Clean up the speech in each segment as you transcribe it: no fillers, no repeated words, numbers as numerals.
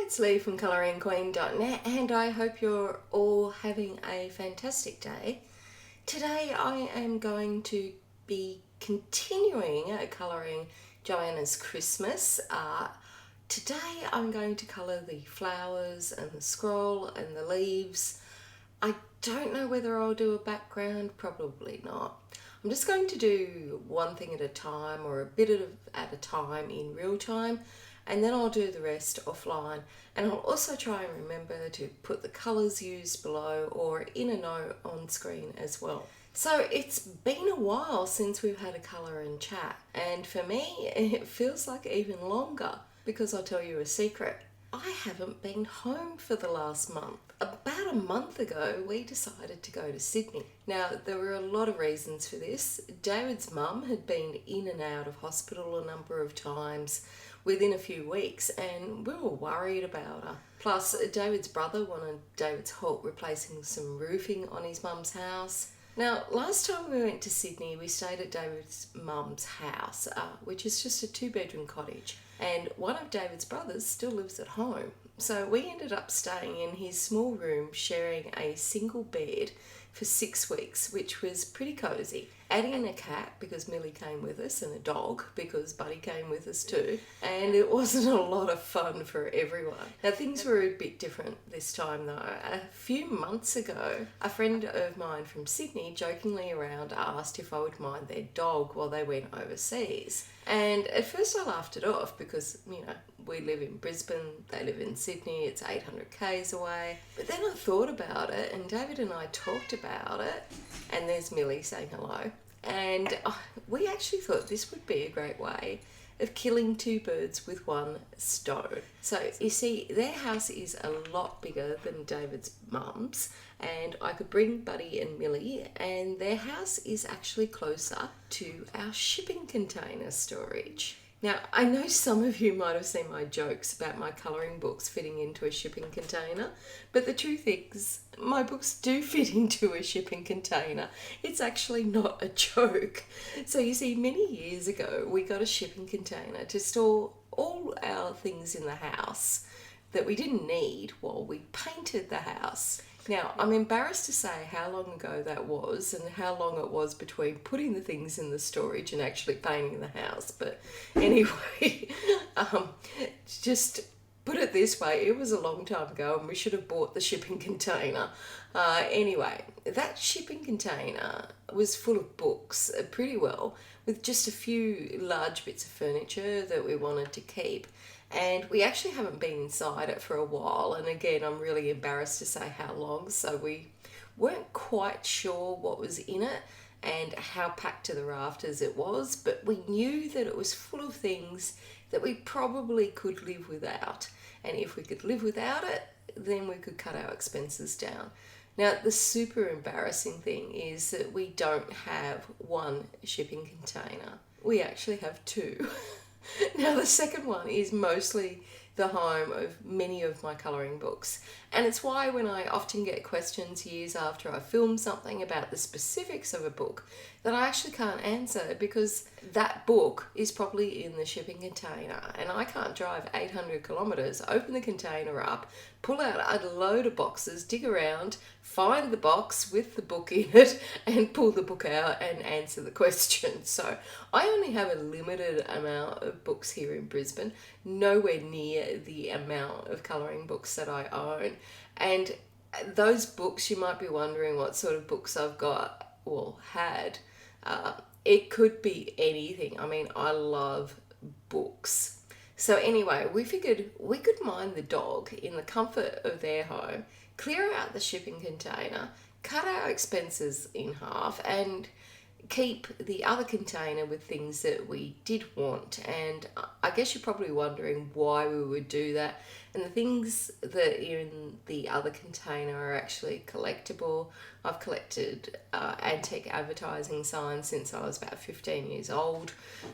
it's Lee from coloringqueen.net and I hope you're all having a fantastic day. Today I am going to be continuing colouring Johanna's Christmas. Today I'm going to colour the flowers and the scroll and the leaves. I don't know whether I'll do a background, probably not. I'm just going to do one thing at a time or a bit at a time in real time, and then I'll do the rest offline. And I'll also try and remember to put the colours used below or in a note on screen as well. So it's been a while since we've had a colour and chat, and for me it feels like even longer because I'll tell you a secret. I haven't been home for the last month. About a month ago, we decided to go to Sydney. Now, there were a lot of reasons for this. David's mum had been in and out of hospital a number of times within a few weeks, and we were worried about her. Plus, David's brother wanted David's help replacing some roofing on his mum's house. Now, last time we went to Sydney, we stayed at David's mum's house, which is just a 2-bedroom cottage. And one of David's brothers still lives at home. So we ended up staying in his small room, sharing a single bed for 6 weeks, which was pretty cosy. Adding in a cat because Millie came with us, and a dog because Buddy came with us too. And it wasn't a lot of fun for everyone. Now, things were a bit different this time though. A few months ago, a friend of mine from Sydney jokingly around asked if I would mind their dog while they went overseas. And at first I laughed it off because, we live in Brisbane, they live in Sydney, it's 800 k's away. But then I thought about it, and David and I talked about it, and there's Millie saying hello. And we actually thought this would be a great way of killing 2 birds with 1 stone. So you see, their house is a lot bigger than David's mum's, and I could bring Buddy and Millie, and their house is actually closer to our shipping container storage. Now, I know some of you might have seen my jokes about my colouring books fitting into a shipping container, but the truth is, my books do fit into a shipping container. It's actually not a joke. So you see, many years ago, we got a shipping container to store all our things in the house that we didn't need while we painted the house. Now, I'm embarrassed to say how long ago that was and how long it was between putting the things in the storage and actually painting the house. But anyway, just put it this way, it was a long time ago and we should have bought the shipping container. Anyway, that shipping container was full of books pretty well, with just a few large bits of furniture that we wanted to keep. And we actually haven't been inside it for a while, and again, I'm really embarrassed to say how long, so we weren't quite sure what was in it and how packed to the rafters it was, but we knew that it was full of things that we probably could live without, and if we could live without it, then we could cut our expenses down. Now, the super embarrassing thing is that we don't have 1 shipping container. We actually have 2. Now, the second one is mostly the home of many of my colouring books, and it's why when I often get questions years after I film something about the specifics of a book that I actually can't answer, because that book is probably in the shipping container and I can't drive 800 kilometres, open the container up, pull out a load of boxes, dig around, find the box with the book in it and pull the book out and answer the question. So I only have a limited amount of books here in Brisbane, nowhere near the amount of colouring books that I own. And those books, you might be wondering what sort of books I've got, well, had. It could be anything. I mean, I love books. So anyway, we figured we could mind the dog in the comfort of their home, clear out the shipping container, cut our expenses in half, and keep the other container with things that we did want. And I guess you're probably wondering why we would do that. And the things that are in the other container are actually collectible. I've collected antique advertising signs since I was about 15 years old.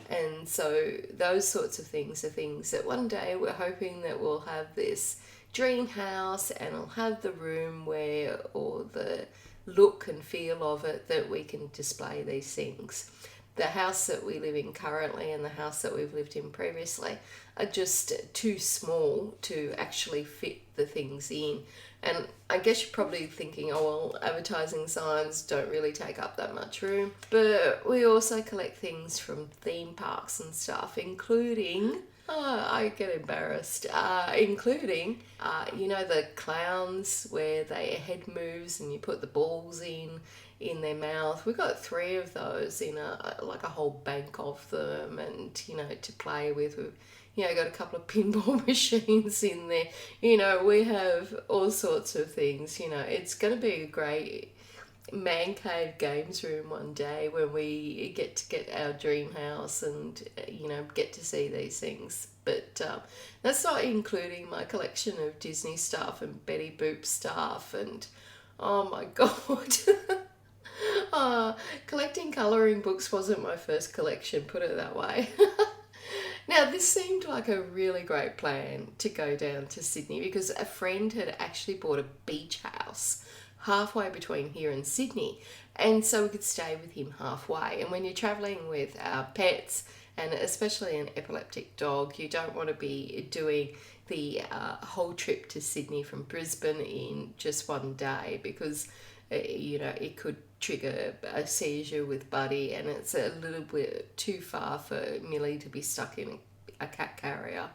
And so those sorts of things are things that one day we're hoping that we'll have this dream house and I'll have the room where, or the look and feel of it, that we can display these things. the house that we live in currently and the house that we've lived in previously are just too small to actually fit the things in. And I guess you're probably thinking, oh well, advertising signs don't really take up that much room. But we also collect things from theme parks and stuff, including, oh, I get embarrassed, including, you know, the clowns where their head moves and you put the balls in their mouth. We got 3 of those in like a whole bank of them, and you know, to play with. We've, you know, got a couple of pinball machines in there. You know, we have all sorts of things. You know, it's going to be a great man cave games room one day when we get our dream house and, you know, get to see these things. But that's not including my collection of Disney stuff and Betty Boop stuff and, oh my god. Collecting colouring books wasn't my first collection, put it that way. Now, this seemed like a really great plan to go down to Sydney because a friend had actually bought a beach house halfway between here and Sydney, and so we could stay with him halfway. And when you're travelling with pets, and especially an epileptic dog, you don't want to be doing the whole trip to Sydney from Brisbane in just one day because, you know, it could trigger a seizure with Buddy, and it's a little bit too far for Millie to be stuck in a cat carrier.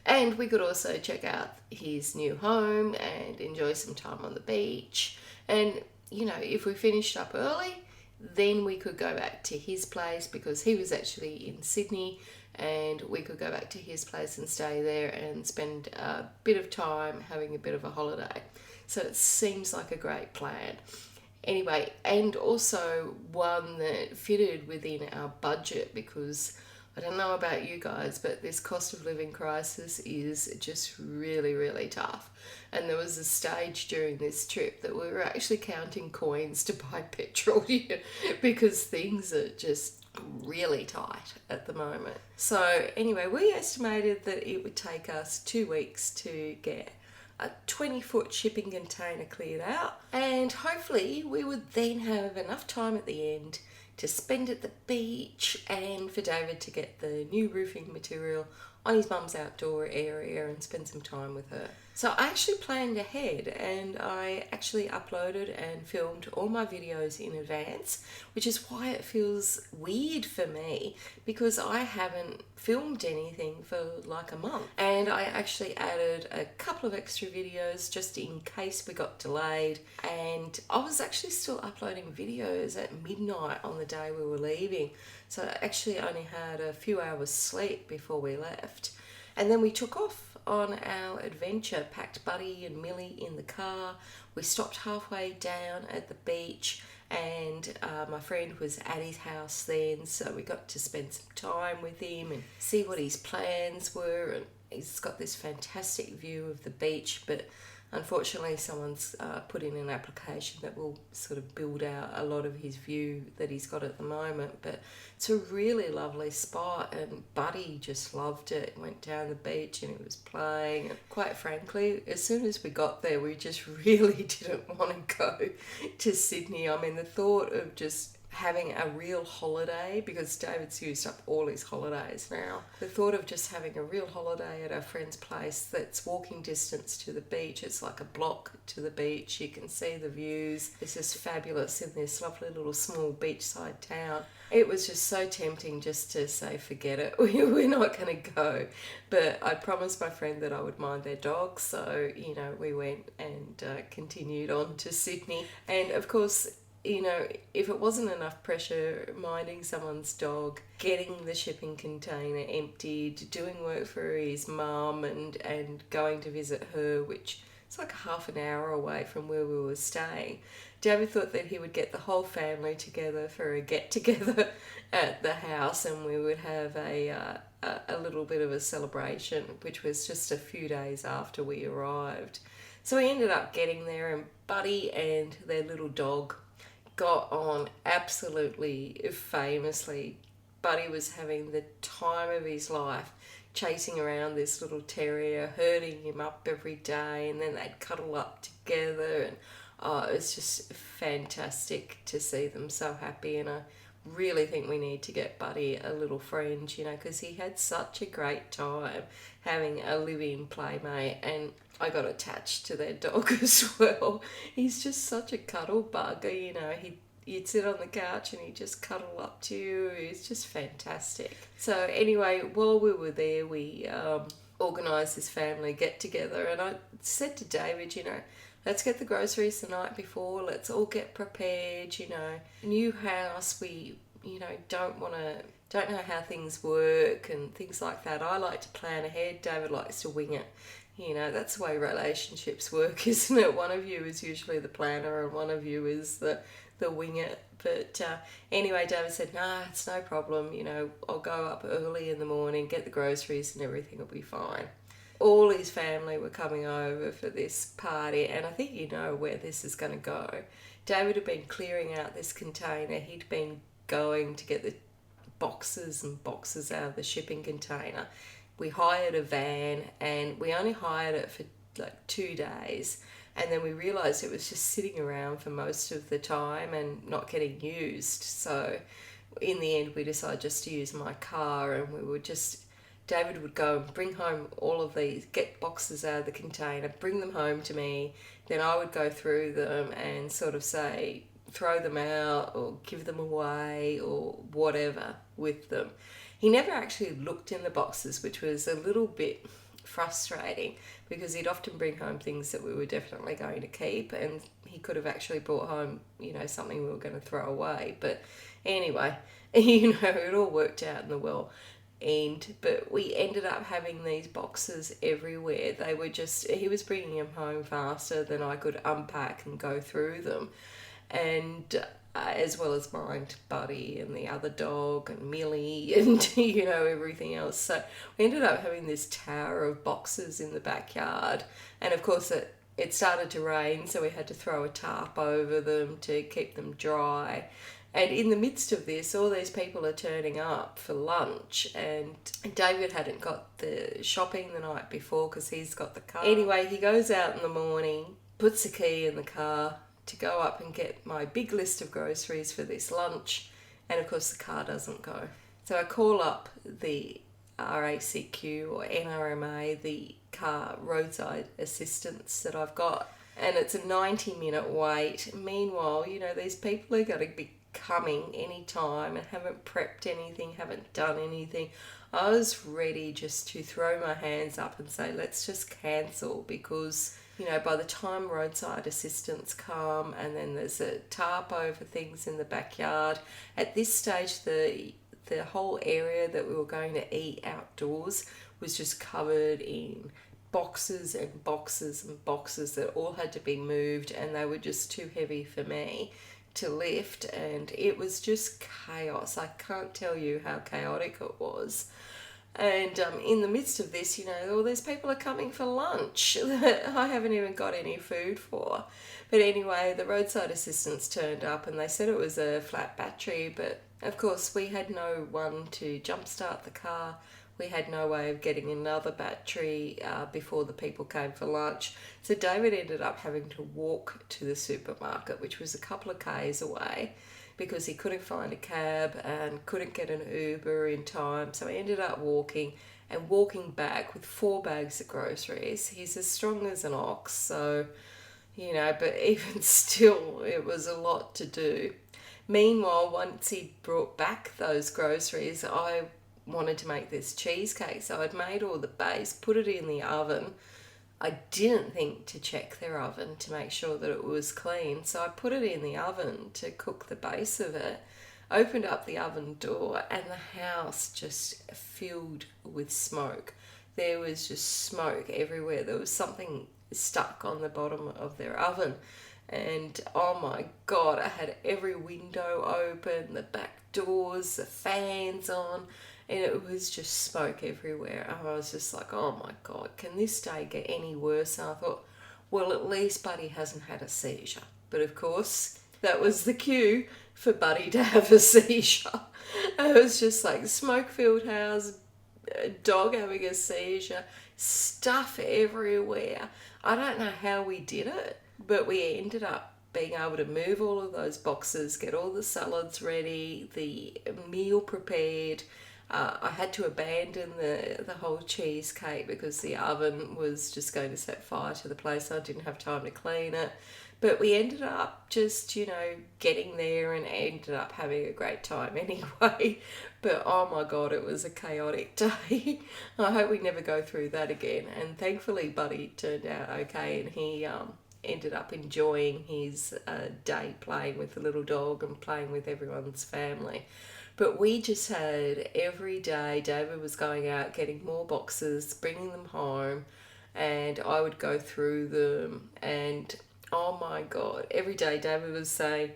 And we could also check out his new home and enjoy some time on the beach. And, you know, if we finished up early, then we could go back to his place because he was actually in Sydney, and we could go back to his place and stay there and spend a bit of time having a bit of a holiday. So it seems like a great plan. Anyway, and also one that fitted within our budget because I don't know about you guys, but this cost of living crisis is just really, really tough. And there was a stage during this trip that we were actually counting coins to buy petrol because things are just really tight at the moment. So anyway, we estimated that it would take us 2 weeks to get a 20-foot shipping container cleared out, and hopefully we would then have enough time at the end to spend at the beach and for David to get the new roofing material on his mum's outdoor area and spend some time with her. So I actually planned ahead, and I actually uploaded and filmed all my videos in advance, which is why it feels weird for me because I haven't filmed anything for like a month. And I actually added a couple of extra videos just in case we got delayed, and I was actually still uploading videos at midnight on the day we were leaving. So I actually only had a few hours sleep before we left. And then we took off on our adventure, packed Buddy and Millie in the car. We stopped halfway down at the beach, and my friend was at his house then, so we got to spend some time with him and see what his plans were. And he's got this fantastic view of the beach, but unfortunately someone's put in an application that will sort of build out a lot of his view that he's got at the moment. But it's a really lovely spot, and Buddy just loved it. Went down the beach and he was playing, and quite frankly, as soon as we got there, we just really didn't want to go to Sydney. I mean, the thought of just having a real holiday, because David's used up all his holidays now. The thought of just having a real holiday at our friend's place that's walking distance to the beach. It's like a block to the beach. You can see the views. It's just fabulous in this lovely little small beachside town. It was just so tempting just to say, forget it, we're not going to go. But I promised my friend that I would mind their dog, so, you know, we went and continued on to Sydney. And of course, you know, if it wasn't enough pressure minding someone's dog, getting the shipping container emptied, doing work for his mum and going to visit her, which it's like half an hour away from where we were staying, David thought that he would get the whole family together for a get-together at the house, and we would have a little bit of a celebration, which was just a few days after we arrived. So we ended up getting there, and Buddy and their little dog got on absolutely famously. Buddy was having the time of his life chasing around this little terrier, herding him up every day, and then they'd cuddle up together, and it was just fantastic to see them so happy. And I really think we need to get Buddy a little friend, you know, because he had such a great time having a live-in playmate, and I got attached to their dog as well. He's just such a cuddle bugger, you know. You'd sit on the couch and he'd just cuddle up to you. He's just fantastic. So anyway, while we were there, we organised this family get-together, and I said to David, you know, let's get the groceries the night before. Let's all get prepared, you know. New house, we, you know, don't know how things work and things like that. I like to plan ahead. David likes to wing it. You know, that's the way relationships work, isn't it? One of you is usually the planner and one of you is the winger. But anyway, David said, nah, it's no problem. You know, I'll go up early in the morning, get the groceries and everything will be fine. All his family were coming over for this party, and I think you know where this is going to go. David had been clearing out this container. He'd been going to get the boxes and boxes out of the shipping container. We hired a van, and we only hired it for like 2 days, and then we realised it was just sitting around for most of the time and not getting used. So in the end we decided just to use my car, and we would just, David would go and bring home all of these, get boxes out of the container, bring them home to me, then I would go through them and sort of say, throw them out or give them away or whatever with them. He never actually looked in the boxes, which was a little bit frustrating because he'd often bring home things that we were definitely going to keep, and he could have actually brought home, you know, something we were going to throw away. But anyway, you know, it all worked out in the well end. But we ended up having these boxes everywhere. They were just, he was bringing them home faster than I could unpack and go through them. And as well as mine, Buddy and the other dog and Millie and, you know, everything else. So we ended up having this tower of boxes in the backyard. And of course it started to rain, so we had to throw a tarp over them to keep them dry. And in the midst of this, all these people are turning up for lunch, and David hadn't got the shopping the night before because he's got the car. Anyway, he goes out in the morning, puts the key in the car to go up and get my big list of groceries for this lunch, and of course the car doesn't go. So I call up the RACQ or NRMA, the car roadside assistance that I've got, and it's a 90-minute wait. Meanwhile, you know, these people are going to be coming any time and haven't prepped anything, haven't done anything. I was ready just to throw my hands up and say, let's just cancel, because you know, by the time roadside assistance come and then there's a tarp over things in the backyard, at this stage the whole area that we were going to eat outdoors was just covered in boxes and boxes and boxes that all had to be moved, and they were just too heavy for me to lift, and it was just chaos. I can't tell you how chaotic it was. And in the midst of this, you know, all these people are coming for lunch that I haven't even got any food for. But anyway, the roadside assistants turned up and they said it was a flat battery, but of course we had no one to jumpstart the car. We had no way of getting another battery before the people came for lunch. So David ended up having to walk to the supermarket, which was a couple of k's away, because he couldn't find a cab and couldn't get an Uber in time. So he ended up walking back with 4 bags of groceries. He's as strong as an ox, so, you know, but even still, it was a lot to do. Meanwhile, once he brought back those groceries, I wanted to make this cheesecake. So I'd made all the base, put it in the oven. I didn't think to check their oven to make sure that it was clean, so I put it in the oven to cook the base of it, opened up the oven door, and the house just filled with smoke. There was just smoke everywhere. There was something stuck on the bottom of their oven, and oh my God, I had every window open, the back doors, the fans on, and it was just smoke everywhere. I was just like, oh my God, can this day get any worse? And I thought, well, at least Buddy hasn't had a seizure. But of course, that was the cue for Buddy to have a seizure. It was just like smoke-filled house, a dog having a seizure, stuff everywhere. I don't know how we did it, but we ended up being able to move all of those boxes, get all the salads ready, the meal prepared. I had to abandon the whole cheesecake because the oven was just going to set fire to the place. So I didn't have time to clean it. But we ended up just, getting there and ended up having a great time anyway. But oh my God, it was a chaotic day. I hope we never go through that again. And thankfully, Buddy turned out okay, and he ended up enjoying his day playing with the little dog and playing with everyone's family. But we just had every day, David was going out getting more boxes, bringing them home, and I would go through them. And oh my God, every day David was saying,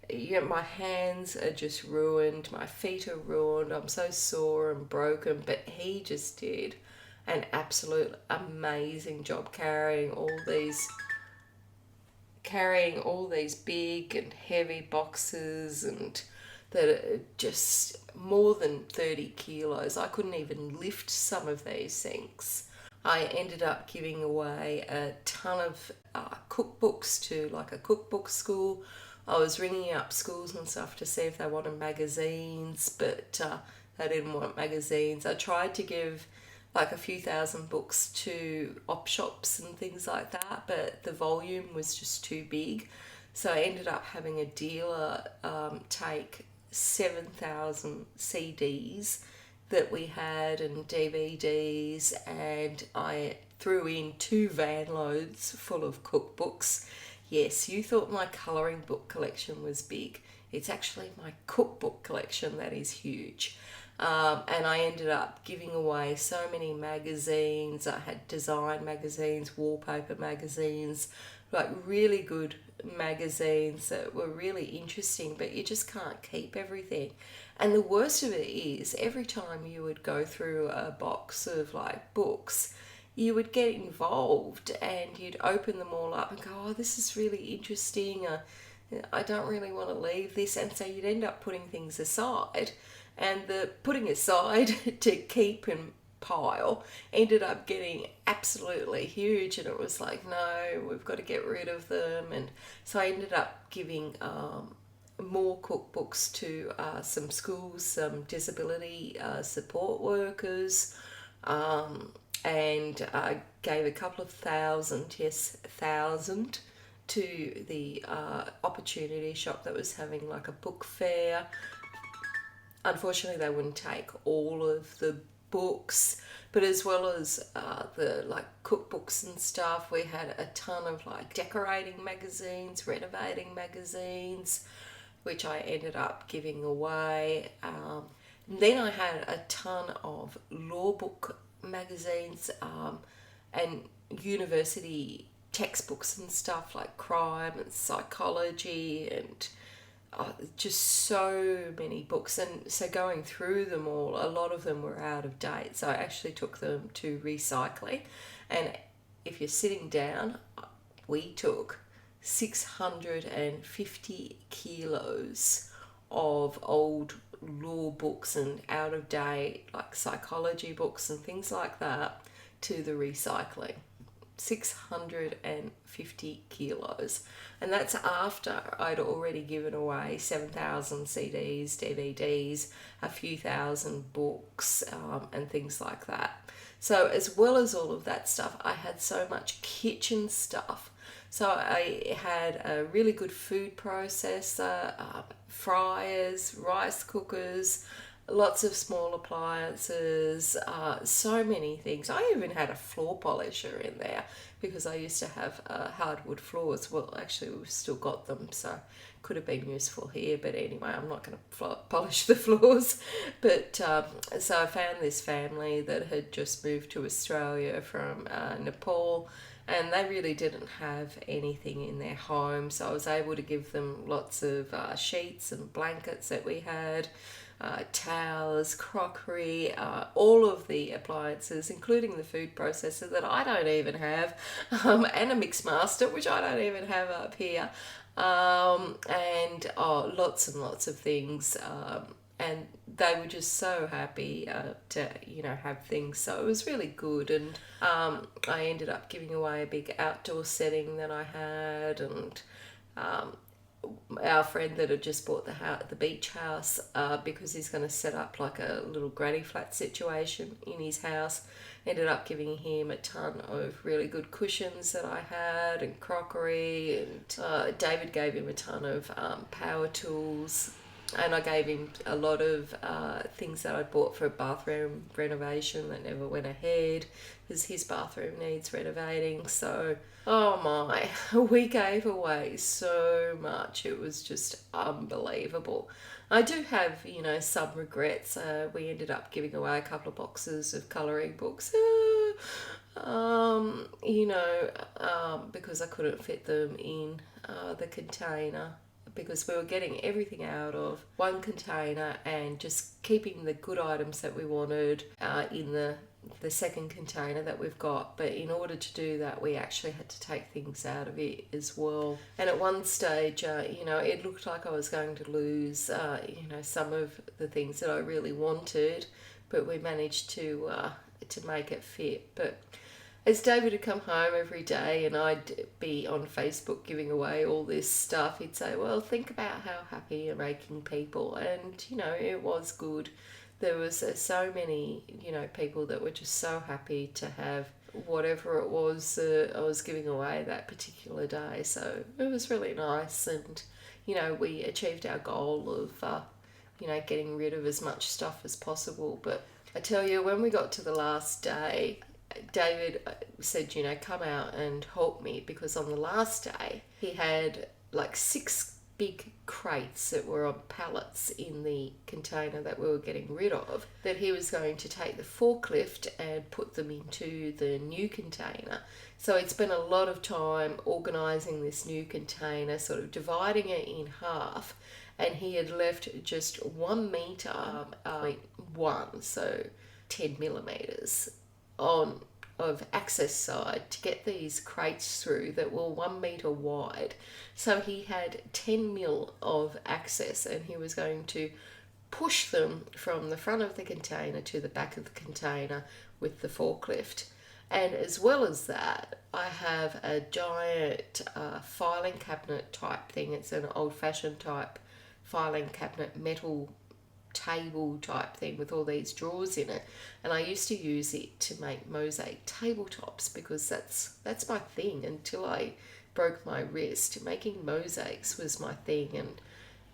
my hands are just ruined, my feet are ruined, I'm so sore and broken. But he just did an absolute amazing job carrying all these big and heavy boxes, and that are just more than 30 kilos. I couldn't even lift some of these things. I ended up giving away a ton of cookbooks to like a cookbook school. I was ringing up schools and stuff to see if they wanted magazines, but they didn't want magazines. I tried to give like a few thousand books to op shops and things like that, but the volume was just too big. So I ended up having a dealer take 7,000 CDs that we had and DVDs, and I threw in 2 van loads full of cookbooks. Yes, you thought my colouring book collection was big. It's actually my cookbook collection that is huge. And I ended up giving away so many magazines. I had design magazines, wallpaper magazines, like really good magazines that were really interesting, but you just can't keep everything. And the worst of it is, every time you would go through a box of like books, you would get involved and you'd open them all up and go, oh, this is really interesting. I don't really want to leave this. And so you'd end up putting things aside, and the putting aside to keep and pile ended up getting absolutely huge. And it was like, no, we've got to get rid of them. And so I ended up giving more cookbooks to some schools, some disability support workers, and I gave a couple of thousand, to the opportunity shop that was having like a book fair. Unfortunately, they wouldn't take all of the books, but as well as the like cookbooks and stuff, we had a ton of like decorating magazines, renovating magazines, which I ended up giving away. Then I had a ton of law book magazines and university textbooks and stuff like crime and psychology, and just so many books. And so going through them all, a lot of them were out of date, so I actually took them to recycling. And if you're sitting down, we took 650 kilos of old law books and out of date like psychology books and things like that to the recycling. 650 kilos. And that's after I'd already given away 7,000 CDs, DVDs, a few thousand books, and things like that. So as well as all of that stuff, I had so much kitchen stuff. So I had a really good food processor, fryers, rice cookers, lots of small appliances, so many things. I even had a floor polisher in there because I used to have hardwood floors. Well, actually, we've still got them, so could have been useful here. But anyway, I'm not going to polish the floors. But so I found this family that had just moved to Australia from Nepal, and they really didn't have anything in their home. So I was able to give them lots of sheets and blankets that we had, towels, crockery, all of the appliances, including the food processor that I don't even have, and a mix master, which I don't even have up here, and lots and lots of things. And they were just so happy to, have things. So it was really good. And I ended up giving away a big outdoor setting that I had, and our friend that had just bought the beach house, because he's going to set up like a little granny flat situation in his house. Ended up giving him a ton of really good cushions that I had and crockery, and David gave him a ton of power tools, and I gave him a lot of things that I'd bought for a bathroom renovation that never went ahead because his bathroom needs renovating. So, oh my, we gave away so much. It was just unbelievable. I do have, some regrets. We ended up giving away a couple of boxes of colouring books. Because I couldn't fit them in the container, because we were getting everything out of one container and just keeping the good items that we wanted in the second container that we've got. But in order to do that, we actually had to take things out of it as well. And at one stage, it looked like I was going to lose, some of the things that I really wanted, but we managed to make it fit. But as David would come home every day and I'd be on Facebook giving away all this stuff, he'd say, well, think about how happy you're making people. And, it was good. There was so many, people that were just so happy to have whatever it was I was giving away that particular day. So it was really nice. And, we achieved our goal of, getting rid of as much stuff as possible. But I tell you, when we got to the last day, David said, come out and help me, because on the last day he had like 6 big crates that were on pallets in the container that we were getting rid of, that he was going to take the forklift and put them into the new container. So he'd spent a lot of time organising this new container, sort of dividing it in half, and he had left just 1 metre, so 10 millimetres of access side to get these crates through that were 1 metre wide. So he had 10 mil of access, and he was going to push them from the front of the container to the back of the container with the forklift. And as well as that, I have a giant filing cabinet type thing. It's an old-fashioned type filing cabinet, metal table type thing with all these drawers in it, and I used to use it to make mosaic tabletops, because that's my thing. Until I broke my wrist, making mosaics was my thing, and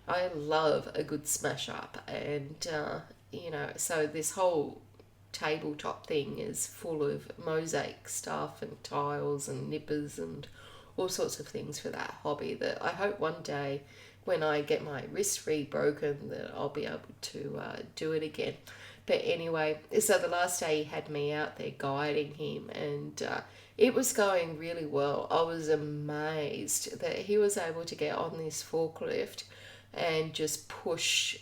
I love a good smash up. And so this whole tabletop thing is full of mosaic stuff and tiles and nippers and all sorts of things for that hobby, that I hope one day, when I get my wrist re-broken, that I'll be able to do it again. But anyway, so the last day he had me out there guiding him, and it was going really well. I was amazed that he was able to get on this forklift and just push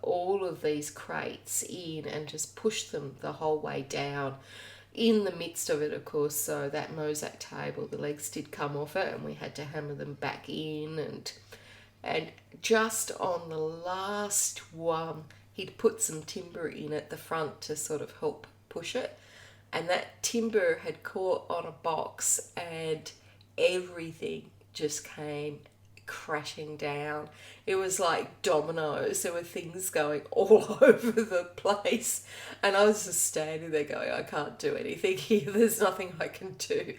all of these crates in and just push them the whole way down. In the midst of it, of course, so that mosaic table, the legs did come off it, and we had to hammer them back in, and just on the last one, he'd put some timber in at the front to sort of help push it. And that timber had caught on a box, and everything just came crashing down. It was like dominoes. There were things going all over the place, and I was just standing there going, I can't do anything here. There's nothing I can do.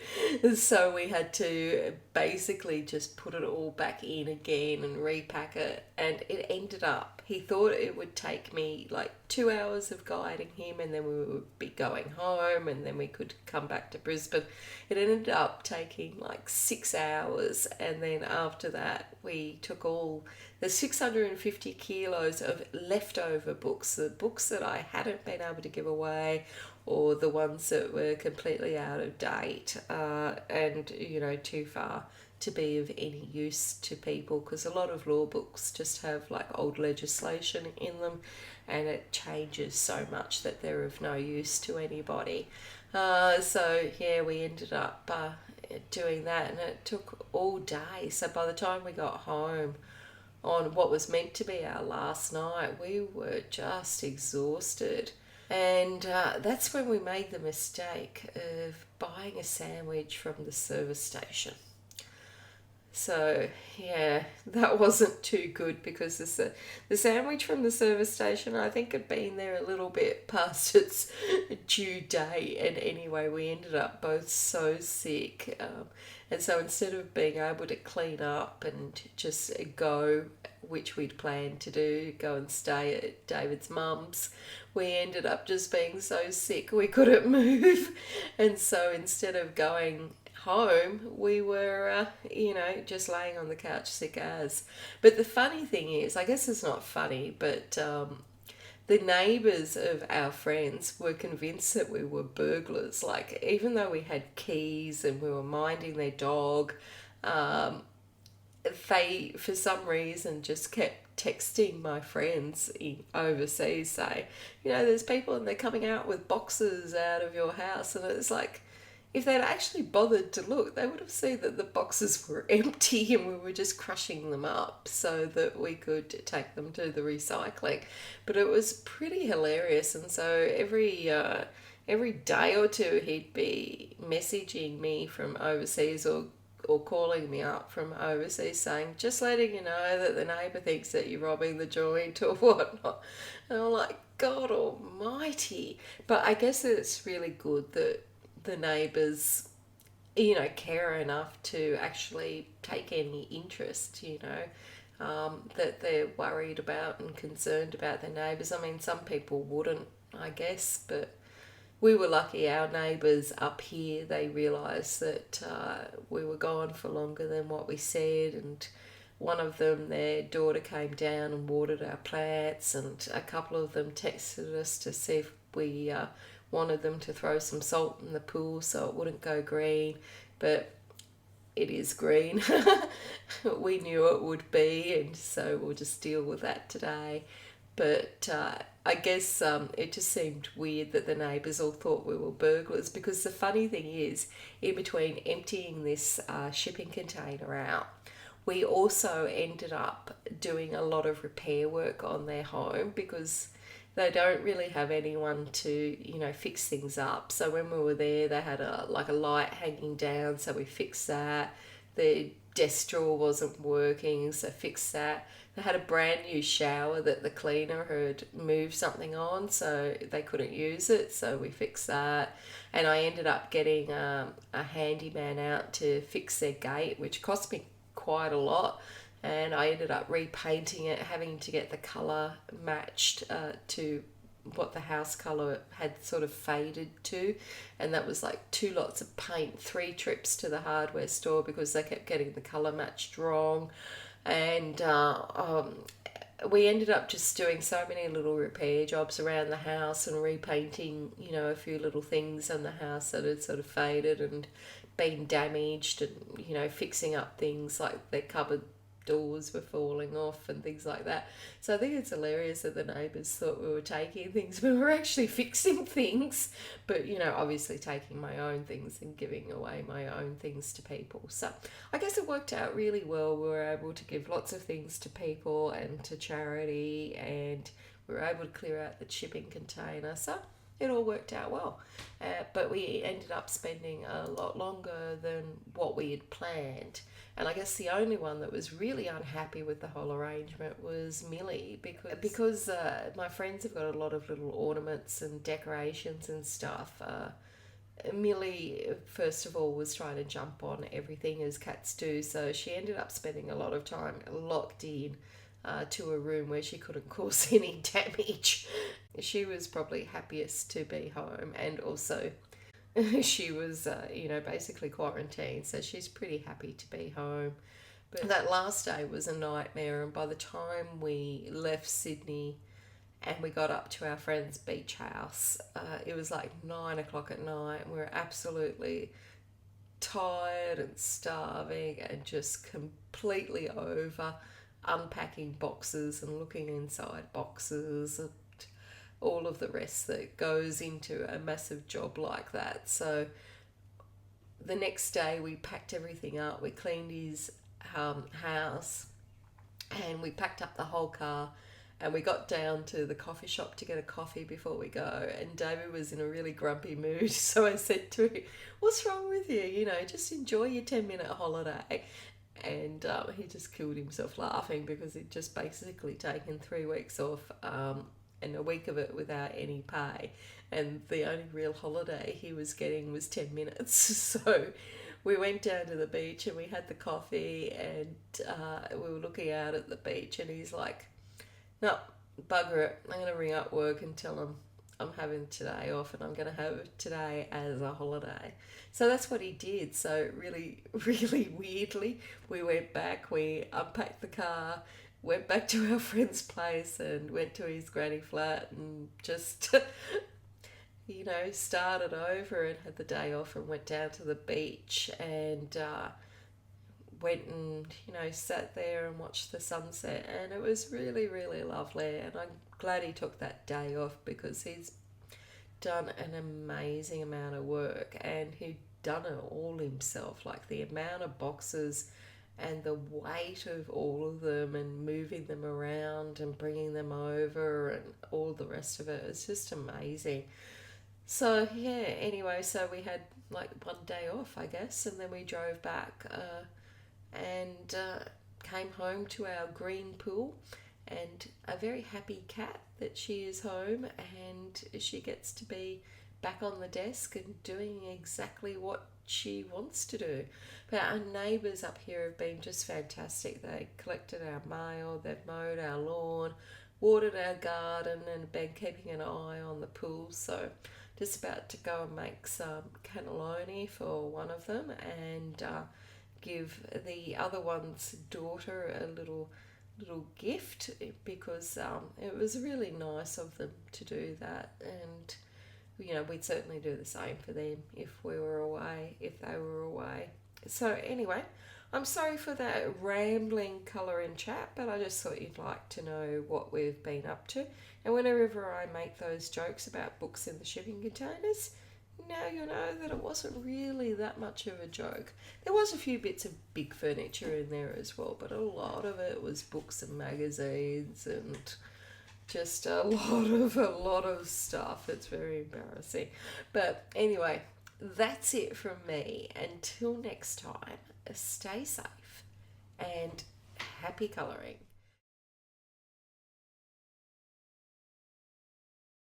So we had to basically just put it all back in again and repack it, and it ended up, he thought it would take me like 2 hours of guiding him, and then we would be going home, and then we could come back to Brisbane. It ended up taking like 6 hours, and then after that we took all the 650 kilos of leftover books, the books that I hadn't been able to give away, or the ones that were completely out of date and too far to be of any use to people, because a lot of law books just have like old legislation in them, and it changes so much that they're of no use to anybody. So yeah, we ended up doing that, and it took all day. So by the time we got home on what was meant to be our last night, we were just exhausted. And that's when we made the mistake of buying a sandwich from the service station. So yeah, that wasn't too good because the sandwich from the service station, I think, had been there a little bit past its due date, and anyway we ended up both so sick, and so instead of being able to clean up and just go, which we'd planned to do, go and stay at David's mum's, we ended up just being so sick we couldn't move, and so instead of going home, we were, just laying on the couch sick as. But the funny thing is, I guess it's not funny, but the neighbours of our friends were convinced that we were burglars. Like, even though we had keys and we were minding their dog, they, for some reason, just kept texting my friends overseas saying, there's people and they're coming out with boxes out of your house. And it's like, if they'd actually bothered to look, they would have seen that the boxes were empty and we were just crushing them up so that we could take them to the recycling. But it was pretty hilarious, and so every day or two he'd be messaging me from overseas or calling me up from overseas saying, just letting you know that the neighbour thinks that you're robbing the joint or whatnot. And I'm like, God almighty. But I guess it's really good that the neighbours, care enough to actually take any interest, that they're worried about and concerned about their neighbours. I mean, some people wouldn't, I guess, but we were lucky. Our neighbours up here, they realised that we were gone for longer than what we said, and one of them, their daughter came down and watered our plants, and a couple of them texted us to see if we wanted them to throw some salt in the pool so it wouldn't go green, but it is green. We knew it would be, and so we'll just deal with that today. But I guess it just seemed weird that the neighbours all thought we were burglars, because the funny thing is, in between emptying this shipping container out, we also ended up doing a lot of repair work on their home because they don't really have anyone to, fix things up. So when we were there, they had a light hanging down, so we fixed that. The desk drawer wasn't working, so fixed that. They had a brand new shower that the cleaner had moved something on, so they couldn't use it, so we fixed that. And I ended up getting a handyman out to fix their gate, which cost me quite a lot. And I ended up repainting it, having to get the colour matched to what the house colour had sort of faded to. And that was like 2 lots of paint, 3 trips to the hardware store because they kept getting the colour matched wrong. And we ended up just doing so many little repair jobs around the house and repainting, a few little things on the house that had sort of faded and been damaged, and, fixing up things like their cupboard doors were falling off and things like that. So I think it's hilarious that the neighbours thought we were taking things, but we were actually fixing things, but obviously taking my own things and giving away my own things to people. So I guess it worked out really well. We were able to give lots of things to people and to charity, and we were able to clear out the shipping container, so it all worked out well. But we ended up spending a lot longer than what we had planned. And I guess the only one that was really unhappy with the whole arrangement was Millie, because my friends have got a lot of little ornaments and decorations and stuff. Millie, first of all, was trying to jump on everything as cats do, so she ended up spending a lot of time locked in to a room where she couldn't cause any damage. She was probably happiest to be home, and also she was, basically quarantined, so she's pretty happy to be home. But that last day was a nightmare, and by the time we left Sydney and we got up to our friend's beach house, it was like 9 o'clock at night, and we were absolutely tired and starving and just completely over unpacking boxes and looking inside boxes and all of the rest that goes into a massive job like that. So the next day we packed everything up, we cleaned his house, and we packed up the whole car, and we got down to the coffee shop to get a coffee before we go, and David was in a really grumpy mood, so I said to him, what's wrong with you? Just enjoy your 10-minute holiday. and he just killed himself laughing because he'd just basically taken 3 weeks off, and a week of it without any pay, and the only real holiday he was getting was 10 minutes. So we went down to the beach and we had the coffee, and we were looking out at the beach, and he's like, no, bugger it, I'm going to ring up work and tell them I'm having today off, and I'm going to have today as a holiday. So that's what he did. So really, really weirdly, we went back, we unpacked the car, went back to our friend's place and went to his granny flat and just, started over and had the day off and went down to the beach and went and, sat there and watched the sunset. And it was really, really lovely. And I'm glad he took that day off because he's done an amazing amount of work, and he'd done it all himself. Like the amount of boxes and the weight of all of them and moving them around and bringing them over and all the rest of it. It's just amazing. So yeah, anyway, so we had like one day off, I guess, and then we drove back and came home to our green pool, and a very happy cat that she is home and she gets to be back on the desk and doing exactly what she wants to do. But our neighbours up here have been just fantastic. They collected our mail, they've mowed our lawn, watered our garden, and been keeping an eye on the pool. So just about to go and make some cannelloni for one of them and give the other one's daughter a little gift, because it was really nice of them to do that, and we'd certainly do the same for them if we were away, if they were away. So anyway, I'm sorry for that rambling colouring chat, but I just thought you'd like to know what we've been up to. And whenever I make those jokes about books in the shipping containers, now you know that it wasn't really that much of a joke. There was a few bits of big furniture in there as well, but a lot of it was books and magazines and just a lot of stuff. It's very embarrassing. But anyway, that's it from me. Until next time, stay safe and happy colouring.